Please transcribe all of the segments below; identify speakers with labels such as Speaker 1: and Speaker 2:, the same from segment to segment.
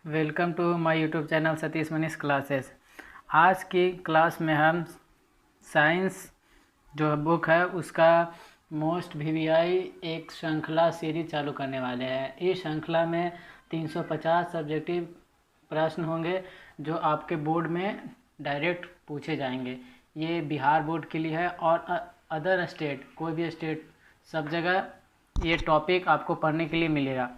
Speaker 1: Welcome to my YouTube channel Satish Manish classes. आज की class में हम साइंस जो बुक है उसका मोस्ट वीवीआई एक श्रृंखला सीरीज चालू करने वाले हैं। इस श्रृंखला में 350 सब्जेक्टिव प्रश्न होंगे जो आपके बोर्ड में डायरेक्ट पूछे जाएंगे। ये बिहार बोर्ड के लिए है और अदर स्टेट, कोई भी स्टेट, सब जगह ये टॉपिक आपको पढ़ने के लिए मिलेगा।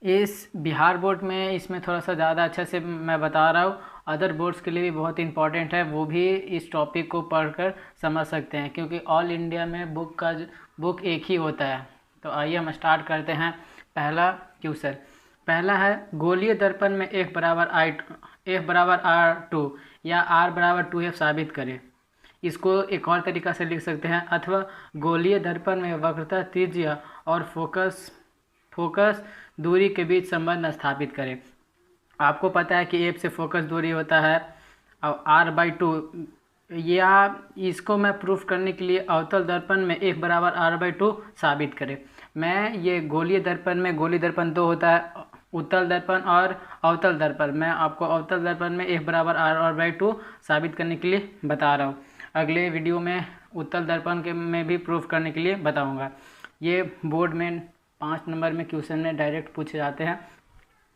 Speaker 1: इस बिहार बोर्ड में इसमें थोड़ा सा ज़्यादा अच्छे से मैं बता रहा हूँ। अदर बोर्ड्स के लिए भी बहुत इंपॉर्टेंट है, वो भी इस टॉपिक को पढ़कर समझ सकते हैं क्योंकि ऑल इंडिया में बुक एक ही होता है। तो आइए हम स्टार्ट करते हैं। पहला क्वेश्चन पहला है, गोलीय दर्पण में F बराबर R2 या R बराबर 2F साबित करें। इसको एक और तरीका से लिख सकते हैं, अथवा गोलीय दर्पण में वक्रता, त्रिज्या और फोकस दूरी के बीच संबंध स्थापित करें। आपको पता है कि F से फोकस दूरी होता है और R/2, या इसको मैं प्रूफ करने के लिए अवतल दर्पण में F बराबर R/2 साबित करें। मैं ये गोलीय दर्पण में गोलीय दर्पण दो होता है, उत्तल दर्पण और अवतल दर्पण। मैं आपको अवतल दर्पण में F बराबर R/2 साबित करने के लिए बता रहा हूँ। अगले वीडियो में उत्तल दर्पण के में भी प्रूफ करने के लिए बताऊँगा। ये बोर्ड में 5 नंबर में क्वेश्चन में डायरेक्ट पूछे जाते हैं।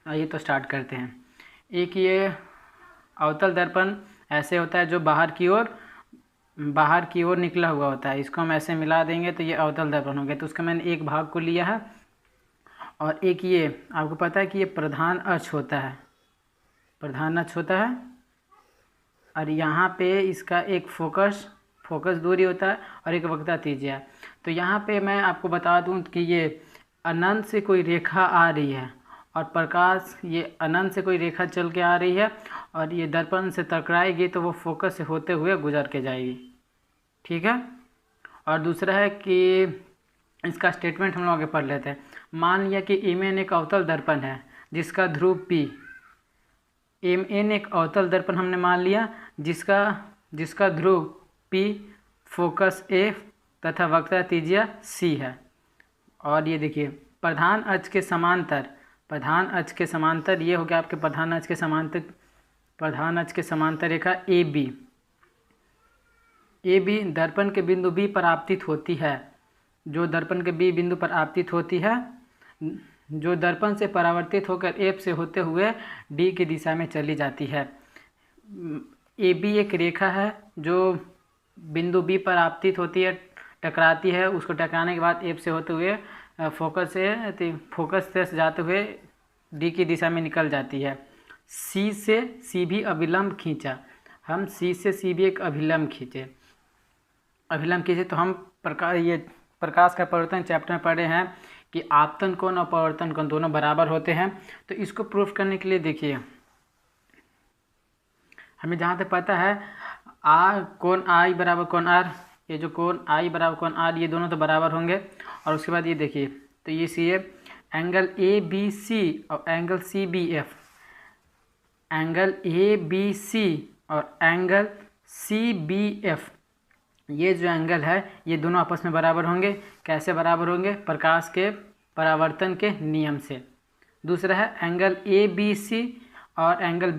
Speaker 1: आइए तो स्टार्ट करते हैं। एक ये अवतल दर्पण ऐसे होता है जो बाहर की ओर निकला हुआ होता है। इसको हम ऐसे मिला देंगे तो ये अवतल दर्पण हो गया। तो उसका मैंने एक भाग को लिया है। और एक ये आपको पता है कि ये प्रधान अक्ष होता है, और यहाँ पे इसका एक फोकस दूरी होता है और एक वक्रता त्रिज्या है। तो यहाँ पे मैं आपको बता दूँ कि ये अनंत से कोई रेखा आ रही है और प्रकाश ये अनंत से कोई रेखा चल के आ रही है और ये दर्पण से टकराएगी तो वो फोकस से होते हुए गुजर के जाएगी। ठीक है। और दूसरा है कि इसका स्टेटमेंट हम लोग आगे पढ़ लेते हैं। मान लिया कि Mn एक अवतल दर्पण है जिसका ध्रुव P, Mn एक अवतल दर्पण हमने मान लिया जिसका ध्रुव P, फोकस F तथा वक्रता त्रिज्या C है। और ये देखिए प्रधान अक्ष के समांतर ये हो गया आपके प्रधान अक्ष के समांतर रेखा AB दर्पण के बिंदु B पर आपतित होती है। जो दर्पण के B बिंदु पर आपतित होती है, जो दर्पण से परावर्तित होकर F से होते हुए D की दिशा में चली जाती है। AB एक रेखा है जो बिंदु B पर आपतित होती है, टकराती है। उसको टकराने के बाद F से होते हुए फोकस से जाते हुए D की दिशा में निकल जाती है। C से C भी अभिलंब खींचा, हम C से C भी एक अभिलंब खींचे तो हम प्रकाश का परावर्तन चैप्टर में पढ़े हैं कि आपतन कोण और परावर्तन कोण दोनों बराबर होते हैं। तो इसको प्रूफ करने के लिए देखिए, हमें जहाँ तक पता है कोण I बराबर कोण R, ये जो कोण I बराबर कोण R, ये दोनों तो बराबर होंगे। और उसके बाद ये देखिए, तो ये सी एंगल ABC और एंगल CBF, ये जो एंगल है ये दोनों आपस में बराबर होंगे। कैसे बराबर होंगे? प्रकाश के परावर्तन के नियम से। दूसरा है एंगल ABC और एंगल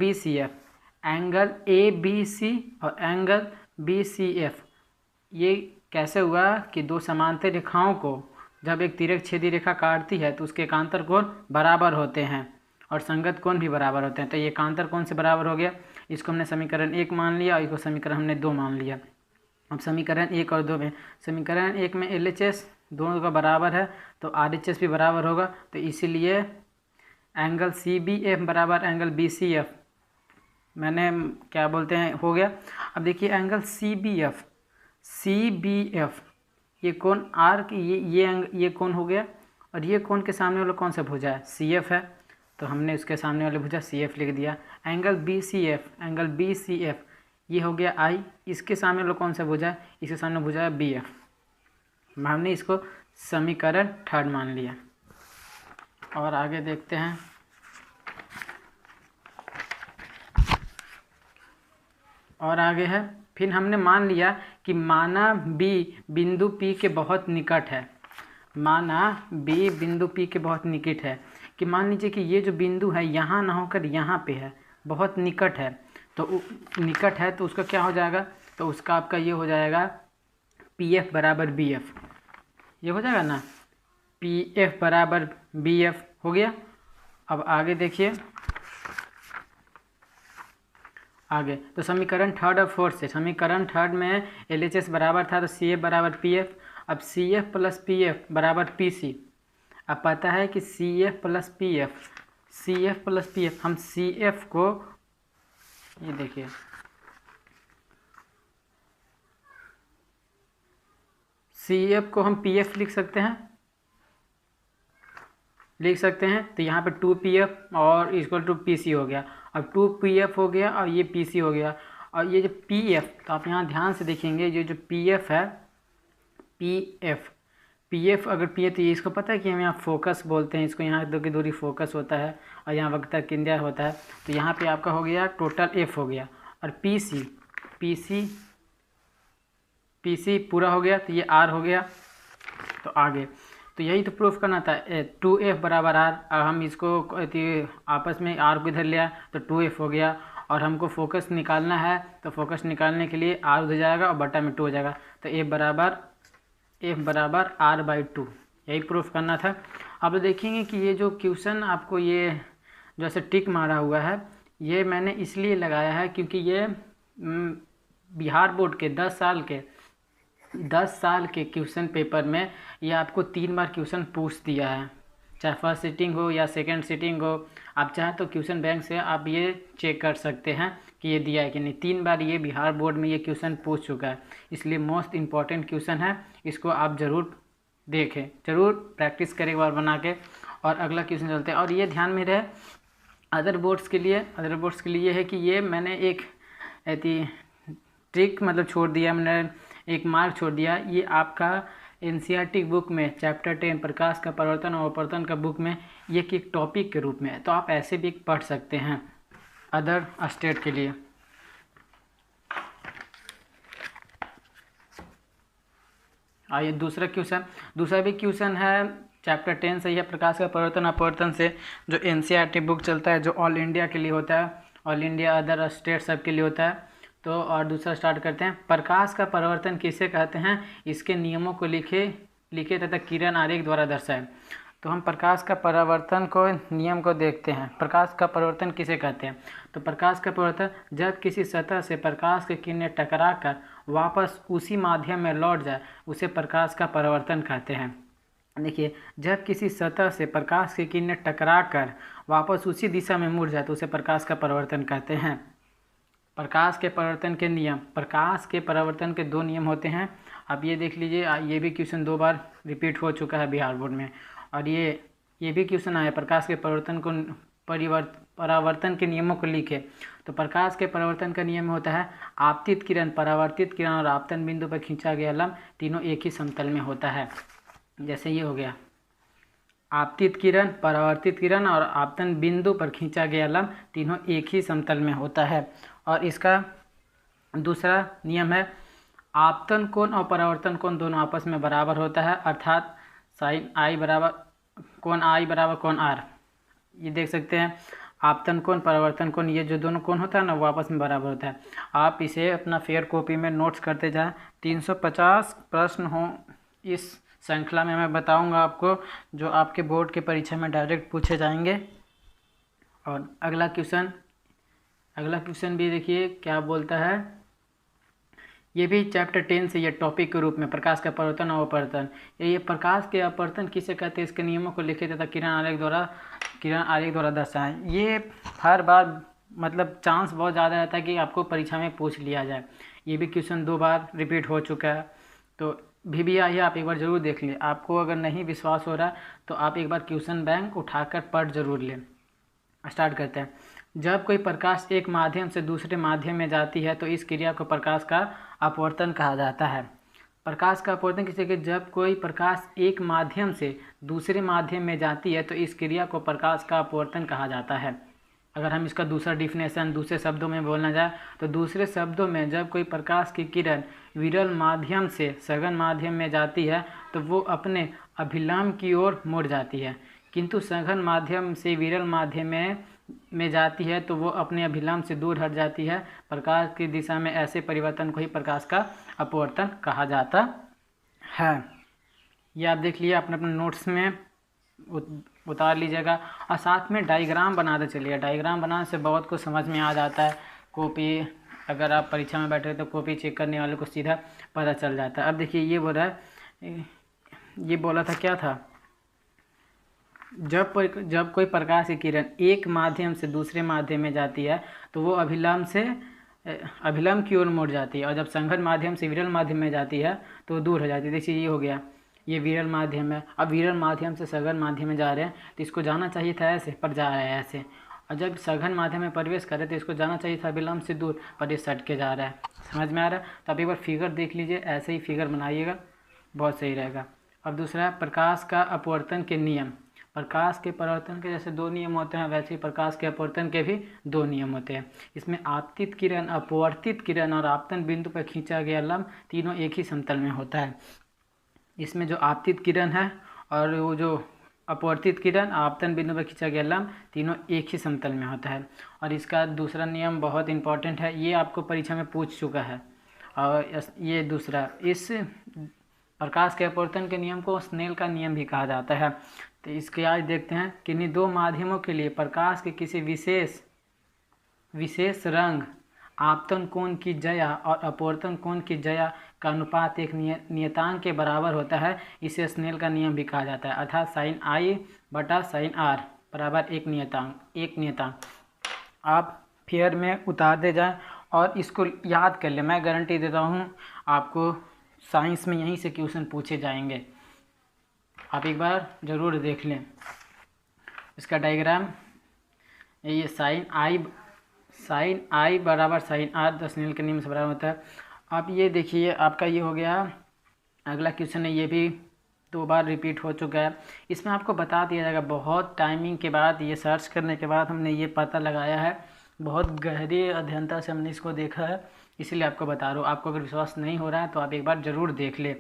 Speaker 1: BCF, ये कैसे हुआ कि दो समांतर रेखाओं को जब एक तिर्यक छेदी रेखा काटती है तो उसके एकांतर कोण बराबर होते हैं और संगत कोण भी बराबर होते हैं। तो ये एकांतर कोण से बराबर हो गया। इसको हमने समीकरण 1 मान लिया और इसको समीकरण हमने 2 मान लिया। अब समीकरण 1 और 2 में, समीकरण 1 में LHS दोनों का बराबर है तो RHS भी बराबर होगा। तो इसीलिए एंगल CBF बराबर एंगल BCF मैंने क्या बोलते हैं हो गया। अब देखिए एंगल CBF ये कोण R की ये कोण हो गया, और ये कोण के सामने वाला कौन सा भुजा है? CF है, तो हमने उसके सामने वाले भुजा CF लिख दिया। एंगल BCF ये हो गया I, इसके सामने वाला कौन सा भुजा है? इसके सामने भुजा है BF। हमने इसको समीकरण 3 मान लिया। और आगे देखते हैं। और आगे है, फिर हमने मान लिया कि माना B बिंदु P के बहुत निकट है, कि मान लीजिए कि ये जो बिंदु है यहाँ ना होकर यहाँ पे है, बहुत निकट है, तो निकट है तो उसका क्या हो जाएगा, तो उसका आपका ये हो जाएगा PF बराबर BF, ये हो जाएगा ना, PF बराबर BF हो गया। अब आगे देखिए, आगे तो समीकरण थर्ड और फोर्थ से, समीकरण थर्ड में LHS बराबर था तो CF बराबर PF, अब CF प्लस PF बराबर PC। अब पता है कि CF प्लस PF हम CF को, ये देखिए CF को हम PF लिख सकते हैं, तो यहाँ पे 2PF और इक्वल टू PC हो गया। अब 2PF हो गया और ये PC हो गया, और ये जो PF, तो आप यहाँ ध्यान से देखेंगे, ये जो PF है, PF अगर PF, तो ये इसको पता है कि हम यहाँ फोकस बोलते हैं इसको, यहाँ दो की दूरी फोकस होता है और यहाँ वक्र केंद्र होता है। तो यहाँ पे आपका हो गया टोटल F हो गया, और PC पूरा हो गया, तो ये R हो गया। तो आगे तो यही तो प्रूफ करना था, 2F बराबर R। अब हम इसको आपस में R को इधर लिया तो 2F हो गया, और हमको फोकस निकालना है तो फोकस निकालने के लिए R उधर जाएगा और बटा में 2 हो जाएगा, तो F बराबर R/2, यही प्रूफ करना था। अब देखेंगे कि ये जो क्वेश्चन आपको ये जैसे टिक मारा हुआ है, ये मैंने इसलिए लगाया है क्योंकि ये बिहार बोर्ड के 10 साल के क्वेश्चन पेपर में ये आपको 3 बार क्वेश्चन पूछ दिया है, चाहे फर्स्ट सिटिंग हो या सेकंड सिटिंग हो। आप चाहें तो क्वेश्चन बैंक से आप ये चेक कर सकते हैं कि ये दिया है कि नहीं। 3 बार ये बिहार बोर्ड में ये क्वेश्चन पूछ चुका है, इसलिए मोस्ट इम्पॉर्टेंट क्वेश्चन है, इसको आप ज़रूर देखें, ज़रूर प्रैक्टिस करें एक बार बना के। और अगला क्वेश्चन चलते हैं, और ये ध्यान में रहे अदर बोर्ड्स के लिए ये है कि ये मैंने एक ट्रिक मतलब छोड़ दिया, मैंने एक मार्क छोड़ दिया। ये आपका NCERT बुक में चैप्टर 10 प्रकाश का परिवर्तन और अपवर्तन का बुक में ये एक टॉपिक के रूप में है, तो आप ऐसे भी पढ़ सकते हैं अदर स्टेट के लिए। आइए दूसरा भी क्वेश्चन है चैप्टर 10 से, यह प्रकाश का परिवर्तन अपवर्तन से, जो NCERT बुक चलता है, जो ऑल इंडिया के लिए होता है, ऑल इंडिया अदर स्टेट सब के लिए होता है। तो और दूसरा स्टार्ट करते हैं। प्रकाश का परिवर्तन किसे कहते हैं, इसके नियमों को लिखे तथा किरण आरेख द्वारा दर्शाएं। तो हम प्रकाश का परिवर्तन को नियम को देखते हैं। प्रकाश का परिवर्तन किसे कहते हैं, तो प्रकाश का परिवर्तन जब किसी सतह से प्रकाश की किरणें टकरा कर वापस उसी माध्यम में लौट जाए उसे प्रकाश का परिवर्तन कहते हैं। देखिए, जब किसी सतह से प्रकाश की किरणें टकरा कर वापस उसी दिशा में मुड़ जाए तो उसे प्रकाश का परिवर्तन कहते हैं। प्रकाश के परिवर्तन के नियम, प्रकाश के परिवर्तन के 2 नियम होते हैं। अब ये देख लीजिए, ये भी क्वेश्चन 2 बार रिपीट हो चुका है बिहार बोर्ड में, और ये भी क्वेश्चन आया प्रकाश के परावर्तन के नियमों को लिखे। तो प्रकाश के परिवर्तन का नियम होता है आपतित किरण, परावर्तित किरण और आपतन बिंदु पर खींचा गया लंब तीनों एक ही समतल में होता है। जैसे ये हो गया, आपतित किरण, परावर्तित किरण और आपतन बिंदु पर खींचा गया लंब तीनों एक ही समतल में होता है। और इसका दूसरा नियम है आपतन कोण और परावर्तन कोण दोनों आपस में बराबर होता है, अर्थात साइन I बराबर कोण R। ये देख सकते हैं, आपतन कोण परावर्तन कोण, ये जो दोनों कोण होता है ना वो आपस में बराबर होता है। आप इसे अपना फेयर कॉपी में नोट्स करते जाएं। 350 प्रश्न हो इस श्रृंखला में, मैं बताऊंगा आपको, जो आपके बोर्ड के परीक्षा में डायरेक्ट पूछे जाएंगे। और अगला क्वेश्चन भी देखिए क्या बोलता है, ये भी चैप्टर 10 से, ये टॉपिक के रूप में प्रकाश का परिवर्तन और अपवर्तन। ये प्रकाश के अपवर्तन किसे कहते हैं, इसके नियमों को लिखे तथा किरण आरेख द्वारा दर्शाएं। ये हर बार मतलब चांस बहुत ज़्यादा रहता है कि आपको परीक्षा में पूछ लिया जाए। ये भी क्वेश्चन 2 बार रिपीट हो चुका है, तो VBI आप एक बार ज़रूर देख लें। आपको अगर नहीं विश्वास हो रहा तो आप एक बार क्वेश्चन बैंक उठाकर पढ़ जरूर लें। स्टार्ट करते हैं। जब कोई प्रकाश एक माध्यम से दूसरे माध्यम में जाती है तो इस क्रिया को प्रकाश का अपवर्तन कहा जाता है। प्रकाश का अपवर्तन किसी के, जब कोई प्रकाश एक माध्यम से दूसरे माध्यम में जाती है तो इस क्रिया को प्रकाश का अपवर्तन कहा जाता है। अगर हम इसका दूसरा डिफिनेशन दूसरे शब्दों में बोलना जाए तो दूसरे शब्दों में जब कोई प्रकाश की किरण विरल माध्यम से सघन माध्यम में जाती है तो वो अपने अभिलंब की ओर मुड़ जाती है। किंतु सघन माध्यम से विरल माध्यम में जाती है तो वो अपने अभिलंब से दूर हट जाती है। प्रकाश की दिशा में ऐसे परिवर्तन को ही प्रकाश का अपवर्तन कहा जाता है। ये आप देख लिए अपने अपने नोट्स में उतार लीजिएगा और साथ में डायग्राम बनाते चलिए। डायग्राम बनाने से बहुत कुछ समझ में आ जाता है। कॉपी अगर आप परीक्षा में बैठे तो कॉपी चेक करने वाले को सीधा पता चल जाता है। अब देखिए ये बोल रहा है, ये बोला था क्या था, जब कोई प्रकाश की किरण एक माध्यम से दूसरे माध्यम में जाती है तो वो अभिलंब की ओर मुड़ जाती है, और जब संघन माध्यम से विरल माध्यम में जाती है तो वो दूर हो जाती है। देखिए ये हो गया, ये विरल माध्यम है। अब विरल माध्यम से सघन माध्यम में जा रहे हैं तो इसको जाना चाहिए था ऐसे, पर जा रहा है ऐसे। और जब सघन माध्यम में प्रवेश करे तो इसको जाना चाहिए था अभिलंब से दूर, पर ये सट के जा रहा है। समझ में आ रहा है? तो आप एक बार फिगर देख लीजिए, ऐसे ही फिगर बनाइएगा, बहुत सही रहेगा। अब दूसरा है प्रकाश का अपवर्तन के नियम। प्रकाश के परावर्तन के जैसे 2 नियम होते हैं, वैसे ही प्रकाश के अपवर्तन के भी 2 नियम होते हैं। इसमें आपतित किरण, अपवर्तित किरण और आपतन बिंदु पर खींचा गया लंब तीनों एक ही समतल में होता है। इसमें जो आपतित किरण है और वो जो अपवर्तित किरण, आपतन बिंदु पर खींचा गया लंब, तीनों एक ही समतल में होता है। और इसका दूसरा नियम बहुत इंपॉर्टेंट है, ये आपको परीक्षा में पूछ चुका है। और ये दूसरा, इस प्रकाश के अपवर्तन के नियम को स्नेल का नियम भी कहा जाता है। तो इसके आज देखते हैं कि किन्हीं 2 माध्यमों के लिए प्रकाश के किसी विशेष रंग आपतन कोण की जया और अपवर्तन कोण की जया का अनुपात एक नियतांक के बराबर होता है। इसे स्नेल का नियम भी कहा जाता है, अर्थात साइन आई बटा साइन आर बराबर एक नियतांक। आप फेयर में उतार दे जाएं और इसको याद कर ले। मैं गारंटी देता हूँ आपको साइंस में यहीं से क्वेश्चन पूछे जाएंगे, आप एक बार ज़रूर देख लें। इसका डायग्राम ये साइन आई बराबर साइन आर 10 स्नेल के नियम से बराबर होता है। आप ये देखिए, आपका ये हो गया। अगला क्वेश्चन है, ये भी 2 बार रिपीट हो चुका है। इसमें आपको बता दिया जाएगा, बहुत टाइमिंग के बाद, ये सर्च करने के बाद हमने ये पता लगाया है, बहुत गहरी अध्ययनता से हमने इसको देखा है, इसलिए आपको बता रहा हूँ। आपको अगर विश्वास नहीं हो रहा है तो आप एक बार ज़रूर देख ले।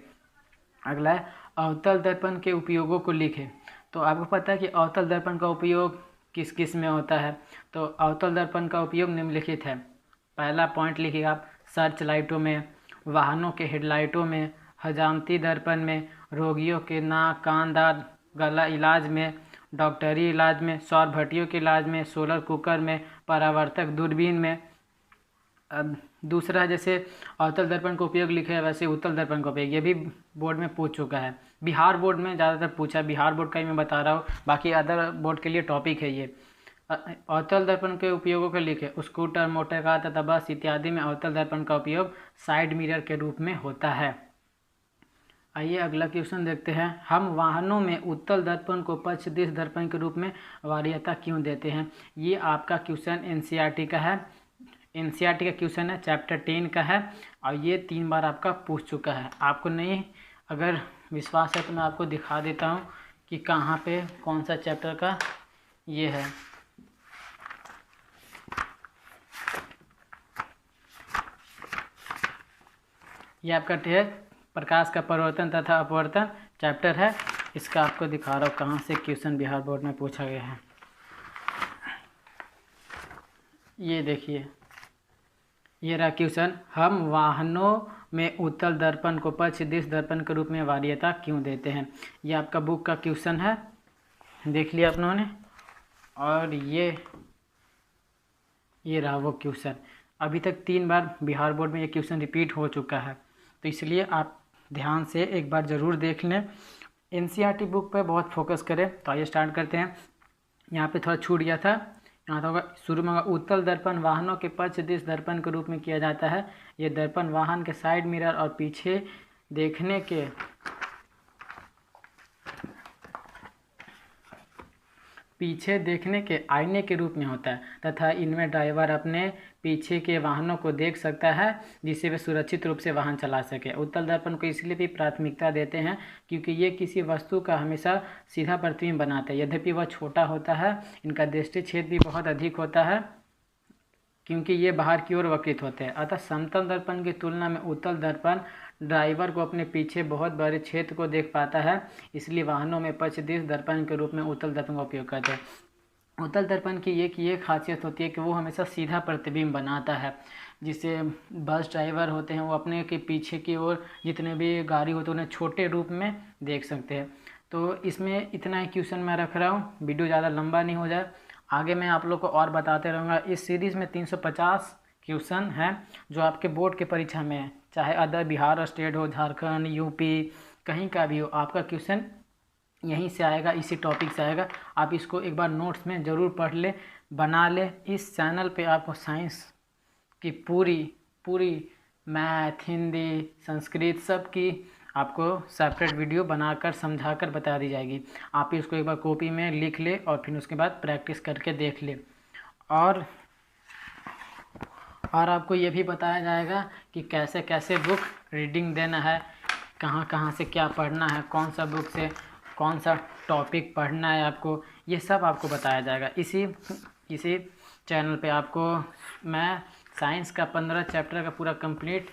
Speaker 1: अगला है अवतल दर्पण के उपयोगों को लिखें। तो आपको पता है कि अवतल दर्पण का उपयोग किस किस में होता है। तो अवतल दर्पण का उपयोग निम्नलिखित है। पहला पॉइंट लिखिए आप, सर्च लाइटों में, वाहनों के हेडलाइटों में, हजामती दर्पण में, रोगियों के नाक कान दांत गला इलाज में, डॉक्टरी इलाज में, सौर भट्टियों के इलाज में, सोलर कुकर में, परावर्तक दूरबीन में। अब दूसरा, जैसे अवतल दर्पण का उपयोग लिखे है वैसे उत्तल दर्पण का उपयोग, ये भी बोर्ड में पूछ चुका है। बिहार बोर्ड में ज़्यादातर पूछा, बिहार बोर्ड का ही मैं बता रहा हूँ, बाकी अदर बोर्ड के लिए टॉपिक है ये। अवतल दर्पण के उपयोगों को लिखे। स्कूटर, मोटर कार तथा बस इत्यादि में अवतल दर्पण का उपयोग साइड मिरर के रूप में होता है। आइए अगला क्वेश्चन देखते हैं। हम वाहनों में उत्तल दर्पण को पक्ष दिश दर्पण के रूप में वरीयता क्यों देते हैं? ये आपका क्वेश्चन एनसीईआरटी का है, एनसीईआरटी का क्वेश्चन है, चैप्टर 10 का है, और ये 3 बार आपका पूछ चुका है। आपको नहीं अगर विश्वास है तो मैं आपको दिखा देता हूँ कि कहाँ पे कौन सा चैप्टर का ये है। ये आपका प्रकाश का परावर्तन तथा अपवर्तन चैप्टर है। इसका आपको दिखा रहा हूँ कहाँ से क्वेश्चन बिहार बोर्ड में पूछा गया है। ये देखिए, ये रहा क्वेश्चन। हम वाहनों में उत्तल दर्पण को पक्ष दिश दर्पण के रूप में वरीयता क्यों देते हैं? ये आपका बुक का क्वेश्चन है, देख लिया आप लोगों ने। और ये रहा वो क्वेश्चन। अभी तक 3 बार बिहार बोर्ड में ये क्वेश्चन रिपीट हो चुका है, तो इसलिए आप ध्यान से एक बार ज़रूर देख लें। एनसीईआरटी बुक पर बहुत फोकस करें। तो आइए स्टार्ट करते हैं। यहाँ पे थोड़ा छूट गया था, यहाँ होगा शुरू में उत्तल दर्पण वाहनों के पक्ष दिश दर्पण के रूप में किया जाता है। ये दर्पण वाहन के साइड मिरर और पीछे देखने के आईने के रूप में होता है तथा इनमें ड्राइवर अपने पीछे के वाहनों को देख सकता है जिससे वे सुरक्षित रूप से वाहन चला सके। उत्तल दर्पण को इसलिए भी प्राथमिकता देते हैं क्योंकि ये किसी वस्तु का हमेशा सीधा प्रतिबिंब बनाते हैं। यद्यपि वह छोटा होता है, इनका दृष्टि क्षेत्र भी बहुत अधिक होता है, क्योंकि ये बाहर की ओर वक्रित होते हैं। अतः समतल दर्पण की तुलना में उत्तल दर्पण ड्राइवर को अपने पीछे बहुत बड़े क्षेत्र को देख पाता है, इसलिए वाहनों में पक्षदृष्टि दर्पण के रूप में उत्तल दर्पण का उपयोग करते हैं। उत्तल दर्पण की ये खासियत होती है कि वो हमेशा सीधा प्रतिबिंब बनाता है, जिससे बस ड्राइवर होते हैं वो अपने के पीछे की ओर जितने भी गाड़ी होते हैं उन्हें छोटे रूप में देख सकते हैं। तो इसमें इतना ही क्वेश्चन मैं रख रहा हूँ, वीडियो ज़्यादा लंबा नहीं हो जाए, आगे मैं आप लोग को और बताते रहूँगा। इस सीरीज़ में 350 क्वेश्चन हैं जो आपके बोर्ड के परीक्षा में है, चाहे अदर बिहार स्टेट हो, झारखंड, यूपी, कहीं का भी हो, आपका क्वेश्चन यहीं से आएगा, इसी टॉपिक से आएगा। आप इसको एक बार नोट्स में ज़रूर पढ़ ले, बना ले। इस चैनल पे आपको साइंस की पूरी मैथ, हिंदी, संस्कृत सब की आपको सेपरेट वीडियो बनाकर समझाकर बता दी जाएगी। आप इसको एक बार कॉपी में लिख ले और फिर उसके बाद प्रैक्टिस करके देख ले। और आपको ये भी बताया जाएगा कि कैसे कैसे बुक रीडिंग देना है, कहाँ कहाँ से क्या पढ़ना है, कौन सा बुक से कौन सा टॉपिक पढ़ना है आपको, ये सब आपको बताया जाएगा। इसी चैनल पे आपको मैं साइंस का 15 चैप्टर का पूरा कंप्लीट